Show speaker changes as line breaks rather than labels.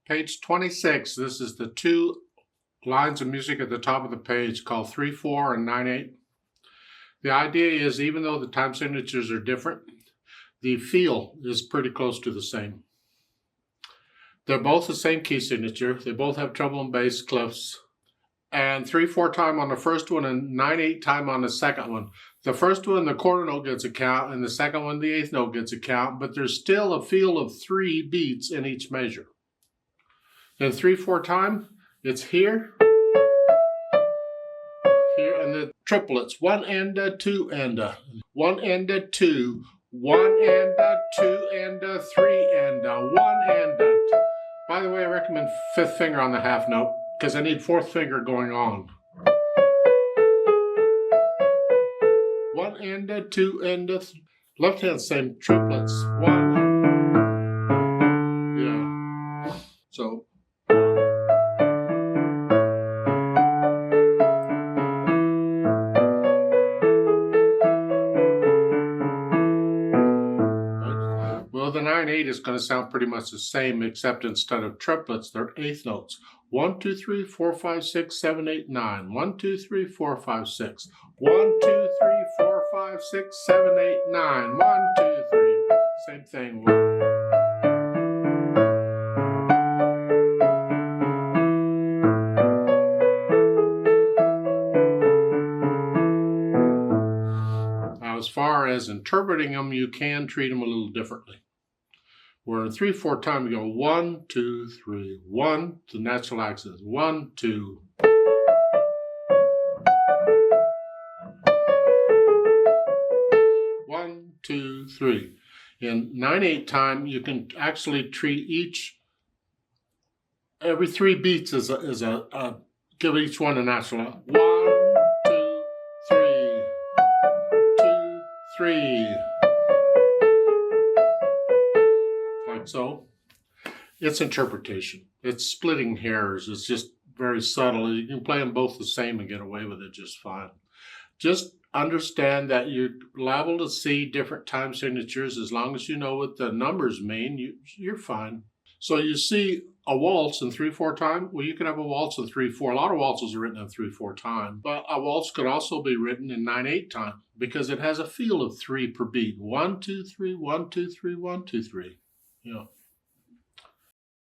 Page 26, this is the two lines of music at the top of the page called 3/4 and 9/8. The idea is even though the time signatures are different, the feel is pretty close to the same. They're both the same key signature. They both have treble and bass clefs. And 3/4 time on the first one and 9/8 time on the second one. The first one, the quarter note gets a count, and the second one, the eighth note gets a count, but there's still a feel of 3 beats in each measure. In 3/4 time, it's here, here, and the triplets, 1 and a 2 and a 1 and a 2, 1 and a 2 and a 3 and a 1 and a 2. By the way, I recommend fifth finger on the half note because I need fourth finger going on. 1 and a 2 and a left hand same triplets, 1. Yeah. So. Well, the 9/8 is going to sound pretty much the same, except instead of triplets, they're eighth notes. 1, 2, 3, 4, 5, 6, 7, 8, 9. 1, 2, 3, 4, 5, 6. 1, 2, 3, 4, 5, 6, 7, 8, 9. 1, 2, 3. Same thing. Now, as far as interpreting them, you can treat them a little differently. Where in 3/4 time, you go 1, 2, 3, 1, the natural accent, 1, 2. 1, 2, 3. In 9/8 time, you can actually treat every 3 beats give each one a natural. 1, 2, 3, 2, 3. So it's interpretation. It's splitting hairs. It's just very subtle. You can play them both the same and get away with it just fine. Just understand that you're liable to see different time signatures. As long as you know what the numbers mean, you're fine. So you see a waltz in 3/4 time. Well, you can have a waltz in 3/4. A lot of waltzes are written in 3/4 time, but a waltz could also be written in 9/8 time because it has a feel of 3 per beat. 1, 2, 3, 1, 2, 3, 1, 2, 3. Yeah.